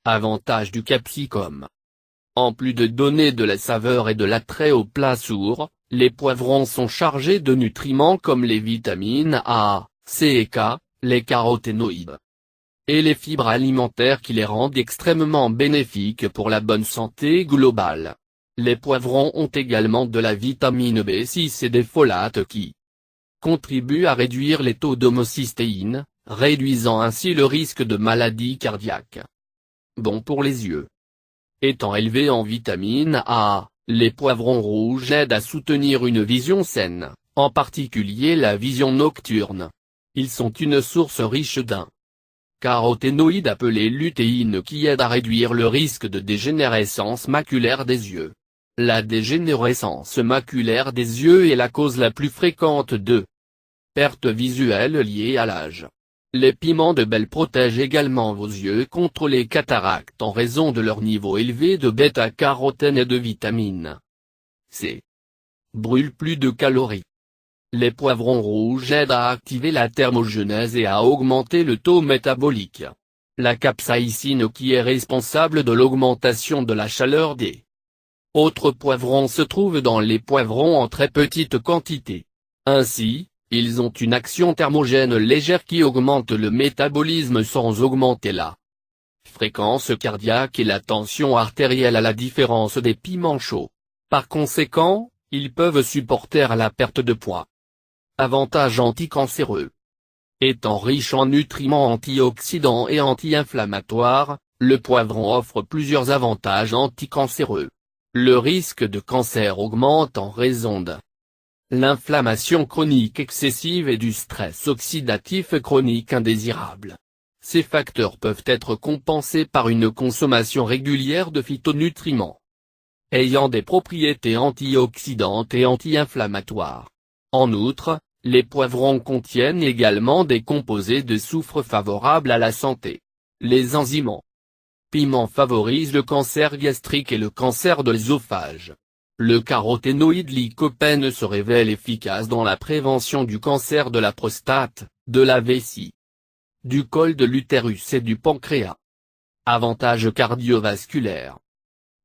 Avantage du capsicum. En plus de donner de la saveur et de l'attrait aux plats sourds, les poivrons sont chargés de nutriments comme les vitamines A, C et K, les caroténoïdes et les fibres alimentaires qui les rendent extrêmement bénéfiques pour la bonne santé globale. Les poivrons ont également de la vitamine B6 et des folates qui contribuent à réduire les taux d'homocystéine, réduisant ainsi le risque de maladies cardiaques. Bon pour les yeux. Étant élevés en vitamine A, les poivrons rouges aident à soutenir une vision saine, en particulier la vision nocturne. Ils sont une source riche d'un caroténoïde appelé lutéine qui aide à réduire le risque de dégénérescence maculaire des yeux. La dégénérescence maculaire des yeux est la cause la plus fréquente de pertes visuelles liées à l'âge. Les piments de Bell protègent également vos yeux contre les cataractes en raison de leur niveau élevé de bêta-carotène et de vitamine C. Brûlent plus de calories. Les poivrons rouges aident à activer la thermogenèse et à augmenter le taux métabolique. La capsaïcine qui est responsable de l'augmentation de la chaleur des autres poivrons se trouve dans les poivrons en très petite quantité. Ainsi, ils ont une action thermogène légère qui augmente le métabolisme sans augmenter la fréquence cardiaque et la tension artérielle à la différence des piments chauds. Par conséquent, ils peuvent supporter la perte de poids. Avantages anticancéreux. Étant riche en nutriments antioxydants et anti-inflammatoires, le poivron offre plusieurs avantages anticancéreux. Le risque de cancer augmente en raison de l'inflammation chronique excessive et du stress oxydatif chronique indésirable. Ces facteurs peuvent être compensés par une consommation régulière de phytonutriments ayant des propriétés antioxydantes et anti-inflammatoires. En outre, les poivrons contiennent également des composés de soufre favorables à la santé. Les enzymes piments favorisent le cancer gastrique et le cancer de l'œsophage. Le caroténoïde lycopène se révèle efficace dans la prévention du cancer de la prostate, de la vessie, du col de l'utérus et du pancréas. Avantages cardiovasculaires.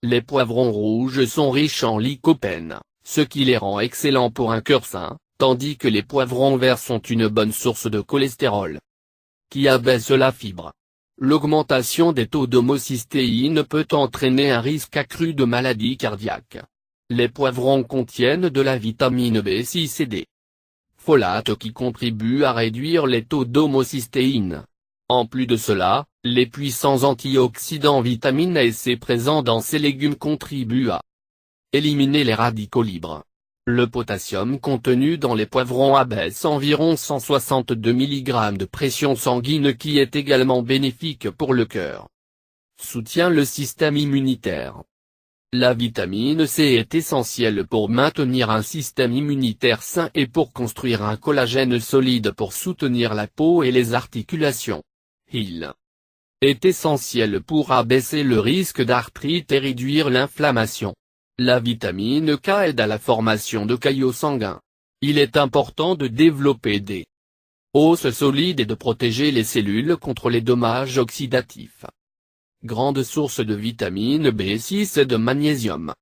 Les poivrons rouges sont riches en lycopène, ce qui les rend excellents pour un cœur sain, tandis que les poivrons verts sont une bonne source de cholestérol, qui abaisse la fibre. L'augmentation des taux d'homocystéine peut entraîner un risque accru de maladies cardiaques. Les poivrons contiennent de la vitamine B6 et des folates qui contribuent à réduire les taux d'homocystéine. En plus de cela, les puissants antioxydants vitamine A et C présents dans ces légumes contribuent à éliminer les radicaux libres. Le potassium contenu dans les poivrons abaisse environ 162 mg de pression sanguine qui est également bénéfique pour le cœur. Soutient le système immunitaire. La vitamine C est essentielle pour maintenir un système immunitaire sain et pour construire un collagène solide pour soutenir la peau et les articulations. Il est essentiel pour abaisser le risque d'arthrite et réduire l'inflammation. La vitamine K aide à la formation de caillots sanguins. Il est important de développer des os solides et de protéger les cellules contre les dommages oxydatifs. Grande source de vitamine B6 et de magnésium.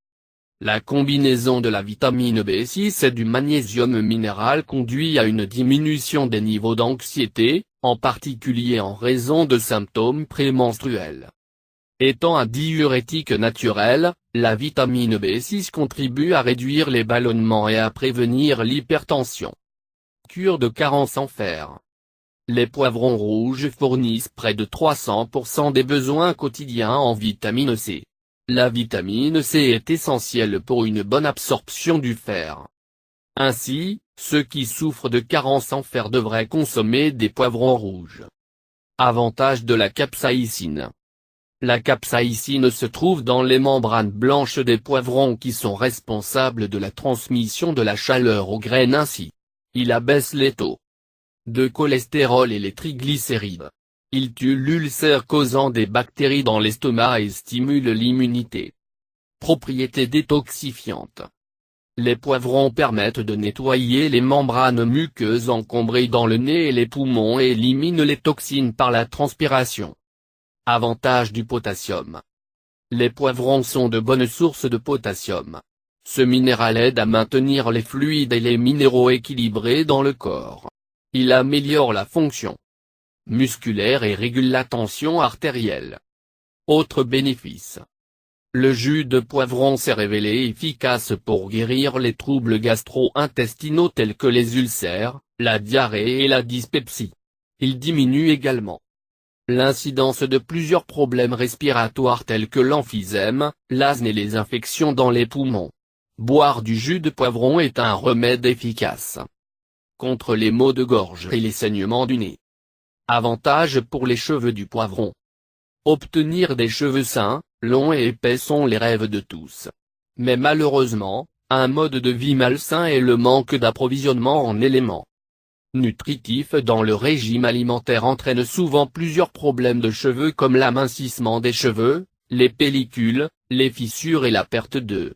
La combinaison de la vitamine B6 et du magnésium minéral conduit à une diminution des niveaux d'anxiété, en particulier en raison de symptômes prémenstruels. Étant un diurétique naturel, la vitamine B6 contribue à réduire les ballonnements et à prévenir l'hypertension. Cure de carence en fer. Les poivrons rouges fournissent près de 300% des besoins quotidiens en vitamine C. La vitamine C est essentielle pour une bonne absorption du fer. Ainsi, ceux qui souffrent de carence en fer devraient consommer des poivrons rouges. Avantage de la capsaïcine. La capsaïcine se trouve dans les membranes blanches des poivrons qui sont responsables de la transmission de la chaleur aux graines ainsi. Il abaisse les taux de cholestérol et les triglycérides. Il tue l'ulcère causant des bactéries dans l'estomac et stimule l'immunité. Propriétés détoxifiantes. Les poivrons permettent de nettoyer les membranes muqueuses encombrées dans le nez et les poumons et éliminent les toxines par la transpiration. Avantage du potassium. Les poivrons sont de bonnes sources de potassium. Ce minéral aide à maintenir les fluides et les minéraux équilibrés dans le corps. Il améliore la fonction musculaire et régule la tension artérielle. Autres bénéfices. Le jus de poivron s'est révélé efficace pour guérir les troubles gastro-intestinaux tels que les ulcères, la diarrhée et la dyspepsie. Il diminue également l'incidence de plusieurs problèmes respiratoires tels que l'emphysème, l'asthme et les infections dans les poumons. Boire du jus de poivron est un remède efficace contre les maux de gorge et les saignements du nez. Avantage pour les cheveux du poivron. Obtenir des cheveux sains, longs et épais sont les rêves de tous. Mais malheureusement, un mode de vie malsain et le manque d'approvisionnement en éléments nutritifs dans le régime alimentaire entraînent souvent plusieurs problèmes de cheveux comme l'amincissement des cheveux, les pellicules, les fissures et la perte de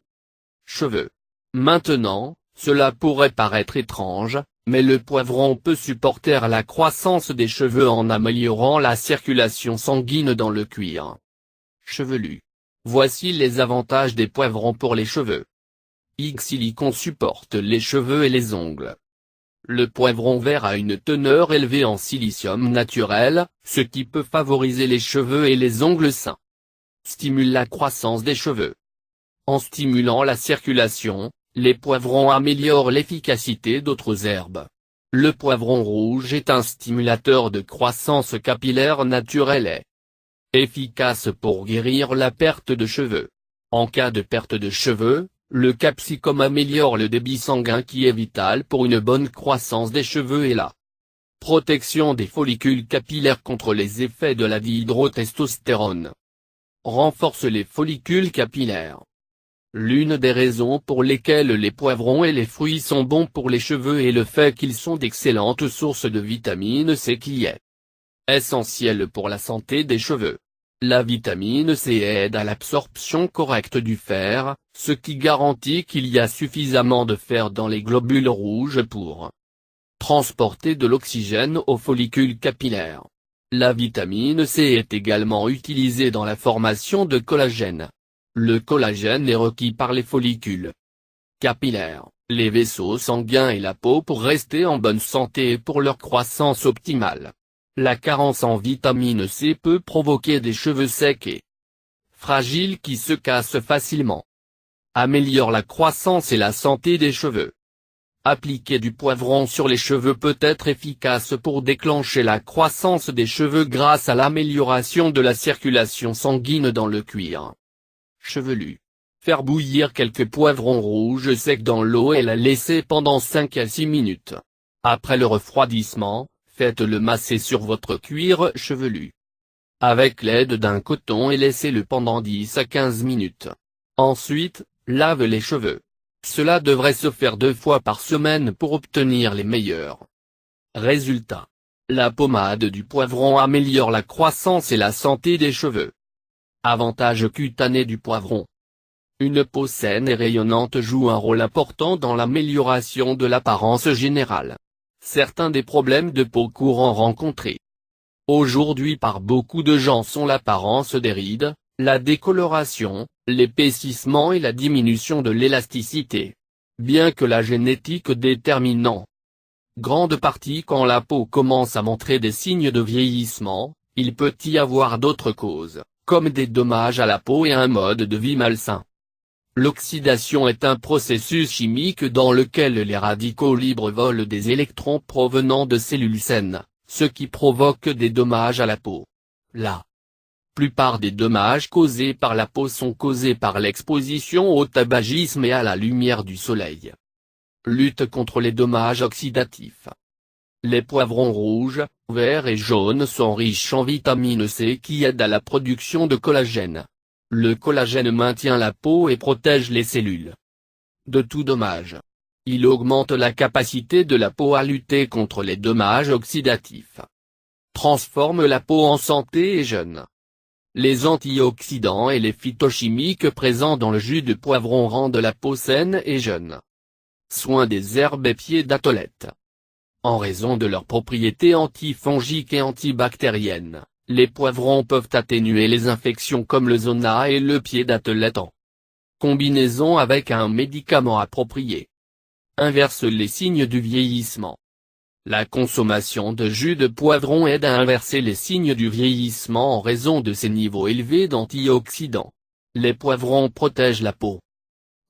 cheveux. Maintenant, cela pourrait paraître étrange, mais le poivron peut supporter la croissance des cheveux en améliorant la circulation sanguine dans le cuir chevelu. Voici les avantages des poivrons pour les cheveux. Silicon supporte les cheveux et les ongles. Le poivron vert a une teneur élevée en silicium naturel, ce qui peut favoriser les cheveux et les ongles sains. Stimule la croissance des cheveux. En stimulant la circulation, les poivrons améliorent l'efficacité d'autres herbes. Le poivron rouge est un stimulateur de croissance capillaire naturel et efficace pour guérir la perte de cheveux. En cas de perte de cheveux, le capsicum améliore le débit sanguin qui est vital pour une bonne croissance des cheveux et la protection des follicules capillaires contre les effets de la dihydrotestostérone. Renforce les follicules capillaires. L'une des raisons pour lesquelles les poivrons et les fruits sont bons pour les cheveux est le fait qu'ils sont d'excellentes sources de vitamine C qui est essentielle pour la santé des cheveux. La vitamine C aide à l'absorption correcte du fer, ce qui garantit qu'il y a suffisamment de fer dans les globules rouges pour transporter de l'oxygène aux follicules capillaires. La vitamine C est également utilisée dans la formation de collagène. Le collagène est requis par les follicules capillaires, les vaisseaux sanguins et la peau pour rester en bonne santé et pour leur croissance optimale. La carence en vitamine C peut provoquer des cheveux secs et fragiles qui se cassent facilement. Améliore la croissance et la santé des cheveux. Appliquer du poivron sur les cheveux peut être efficace pour déclencher la croissance des cheveux grâce à l'amélioration de la circulation sanguine dans le cuir chevelu. Faire bouillir quelques poivrons rouges secs dans l'eau et la laisser pendant 5 à 6 minutes. Après le refroidissement, faites-le masser sur votre cuir chevelu avec l'aide d'un coton et laissez-le pendant 10 à 15 minutes. Ensuite, lave les cheveux. Cela devrait se faire 2 fois par semaine pour obtenir les meilleurs résultats. La pommade du poivron améliore la croissance et la santé des cheveux. Avantage cutané du poivron. Une peau saine et rayonnante joue un rôle important dans l'amélioration de l'apparence générale. Certains des problèmes de peau courants rencontrés aujourd'hui par beaucoup de gens sont l'apparence des rides, la décoloration, l'épaississement et la diminution de l'élasticité. Bien que la génétique détermine en grande partie quand la peau commence à montrer des signes de vieillissement, il peut y avoir d'autres causes, comme des dommages à la peau et un mode de vie malsain. L'oxydation est un processus chimique dans lequel les radicaux libres volent des électrons provenant de cellules saines, ce qui provoque des dommages à la peau. La plupart des dommages causés par la peau sont causés par l'exposition au tabagisme et à la lumière du soleil. Lutte contre les dommages oxydatifs. Les poivrons rouges, verts et jaunes sont riches en vitamine C qui aide à la production de collagène. Le collagène maintient la peau et protège les cellules de tout dommage. Il augmente la capacité de la peau à lutter contre les dommages oxydatifs. Transforme la peau en santé et jeune. Les antioxydants et les phytochimiques présents dans le jus de poivron rendent la peau saine et jeune. Soin des herbes et pieds d'atolette. En raison de leurs propriétés antifongiques et antibactériennes, Les poivrons peuvent atténuer les infections comme le zona et le pied d'athlète en combinaison avec un médicament approprié. Inverse les signes du vieillissement. La consommation de jus de poivron aide à inverser les signes du vieillissement en raison de ses niveaux élevés d'antioxydants. Les poivrons protègent la peau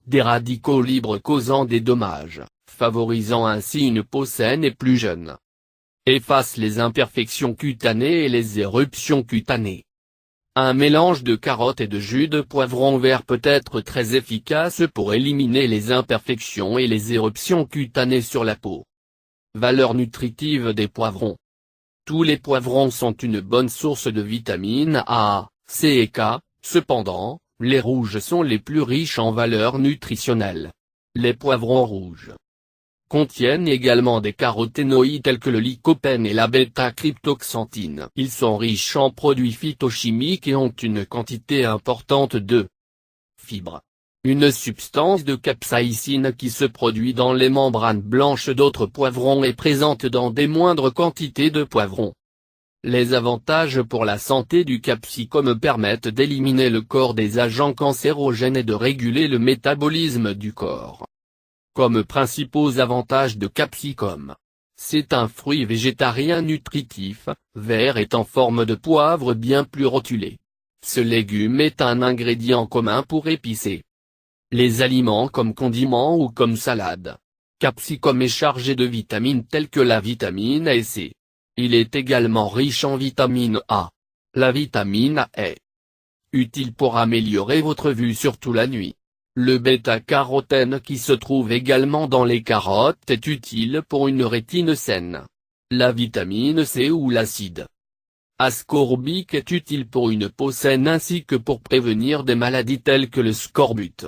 des radicaux libres causant des dommages, favorisant ainsi une peau saine et plus jeune. Efface les imperfections cutanées et les éruptions cutanées. Un mélange de carottes et de jus de poivron vert peut être très efficace pour éliminer les imperfections et les éruptions cutanées sur la peau. Valeur nutritive des poivrons. Tous les poivrons sont une bonne source de vitamines A, C et K, cependant, les rouges sont les plus riches en valeurs nutritionnelles. Les poivrons rouges contiennent également des caroténoïdes tels que le lycopène et la bêta-cryptoxanthine. Ils sont riches en produits phytochimiques et ont une quantité importante de fibres. Une substance de capsaïcine qui se produit dans les membranes blanches d'autres poivrons est présente dans des moindres quantités de poivrons. Les avantages pour la santé du capsicum permettent d'éliminer le corps des agents cancérogènes et de réguler le métabolisme du corps. Comme principaux avantages de capsicum. C'est un fruit végétarien nutritif, vert et en forme de poivre bien plus rotulé. Ce légume est un ingrédient commun pour épicer les aliments comme condiments ou comme salade. Capsicum est chargé de vitamines telles que la vitamine A et C. Il est également riche en vitamine A. La vitamine A est utile pour améliorer votre vue surtout la nuit. Le bêta-carotène qui se trouve également dans les carottes est utile pour une rétine saine. La vitamine C ou l'acide ascorbique est utile pour une peau saine ainsi que pour prévenir des maladies telles que le scorbut.